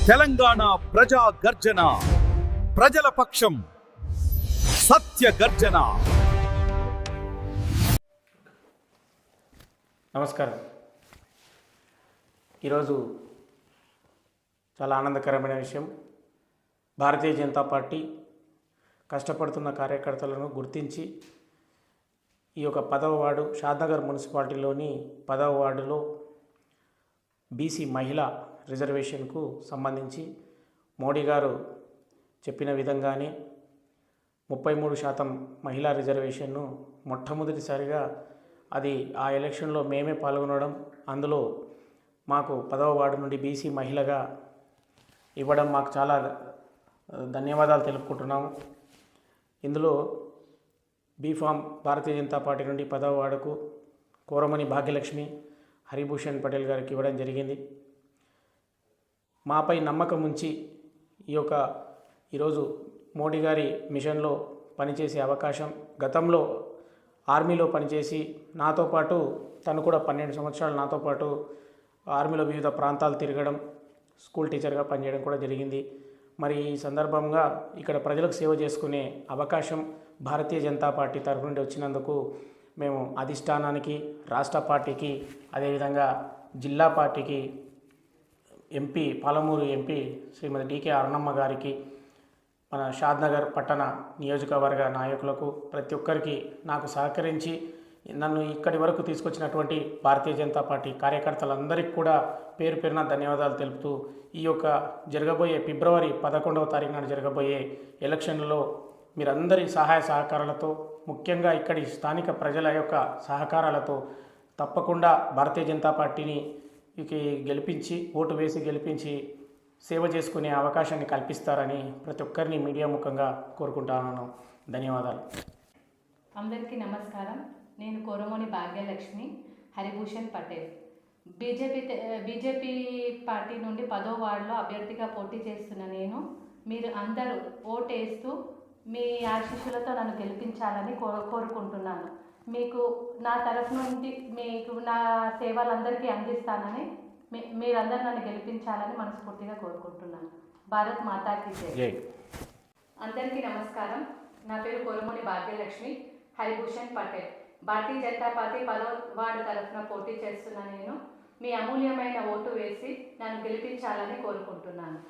తెలంగాణ ప్రజా గర్జన, ప్రజల పక్షం, సత్య గర్జన. నమస్కారం. ఈరోజు చాలా ఆనందకరమైన విషయం. భారతీయ జనతా పార్టీ కష్టపడుతున్న కార్యకర్తలను గుర్తించి ఈ యొక్క 10వ వార్డు షాద్నగర్ మున్సిపాలిటీలోని 10వ వార్డులో బీసీ మహిళా రిజర్వేషన్కు సంబంధించి మోడీ గారు చెప్పిన విధంగానే 33% మహిళా రిజర్వేషన్ను మొట్టమొదటిసారిగా అది ఆ ఎలక్షన్లో మేమే పాల్గొనడం, అందులో మాకు 10వ వార్డు నుండి బీసీ మహిళగా ఇవ్వడం మాకు చాలా ధన్యవాదాలు తెలుపుకుంటున్నాము. ఇందులో బీఫామ్ భారతీయ జనతా పార్టీ నుండి 10వ వార్డుకు కోరమణి భాగ్యలక్ష్మి హరిభూషణ్ పటేల్ గారికి ఇవ్వడం జరిగింది. మాపై నమ్మకం ఉంచి ఈరోజు మోడీ గారి మిషన్లో పనిచేసే అవకాశం, గతంలో ఆర్మీలో పనిచేసి నాతో పాటు తను కూడా 12 సంవత్సరాలు నాతో పాటు ఆర్మీలో వివిధ ప్రాంతాలు తిరగడం, స్కూల్ టీచర్గా పనిచేయడం కూడా జరిగింది. మరి ఈ సందర్భంగా ఇక్కడ ప్రజలకు సేవ చేసుకునే అవకాశం భారతీయ జనతా పార్టీ తరఫు నుండి వచ్చినందుకు మేము అధిష్టానానికి, రాష్ట్ర పార్టీకి, అదేవిధంగా జిల్లా పార్టీకి, ఎంపీ పాలమూరు ఎంపీ శ్రీమతి డికే అరుణమ్మ గారికి, మన షాద్నగర్ పట్టణ నియోజకవర్గ నాయకులకు, ప్రతి ఒక్కరికి నాకు సహకరించి నన్ను ఇక్కడి వరకు తీసుకొచ్చినటువంటి భారతీయ జనతా పార్టీ కార్యకర్తలందరికీ కూడా పేరు పేరున ధన్యవాదాలు తెలుపుతూ జరగబోయే ఫిబ్రవరి 11వ తారీఖు నాడు జరగబోయే ఎలక్షన్లలో మీరందరి సహాయ సహకారాలతో, ముఖ్యంగా ఇక్కడి స్థానిక ప్రజల యొక్క సహకారాలతో తప్పకుండా భారతీయ జనతా పార్టీని గెలిపించి, ఓటు వేసి గెలిపించి సేవ చేసుకునే అవకాశాన్ని కల్పిస్తారని ప్రతి ఒక్కరిని మీడియా ముఖంగా కోరుకుంటాను. ధన్యవాదాలు. అందరికీ నమస్కారం. నేను కోరమణి భాగ్యలక్ష్మి హరిభూషణ్ పటేల్. బీజేపీ పార్టీ నుండి 10వ వార్డులో అభ్యర్థిగా పోటీ చేస్తున్న నేను, మీరు అందరూ ఓటేస్తూ మీ ఆశీస్సులతో నన్ను గెలిపించాలని కోరుకుంటున్నాను. మీకు నా తరఫు నుండి మీకు నా సేవలందరికీ అందిస్తానని, మీరందరూ నన్ను గెలిపించాలని మనస్ఫూర్తిగా కోరుకుంటున్నాను. భారత్ మాతాకి జై. అందరికీ నమస్కారం. నా పేరు కోరమణి భాగ్యలక్ష్మి హరిభూషణ్ పటేల్. భారతీయ జనతా పార్టీ 10వ వార్డు తరఫున పోటీ చేస్తున్న నేను, మీ అమూల్యమైన ఓటు వేసి నన్ను గెలిపించాలని కోరుకుంటున్నాను.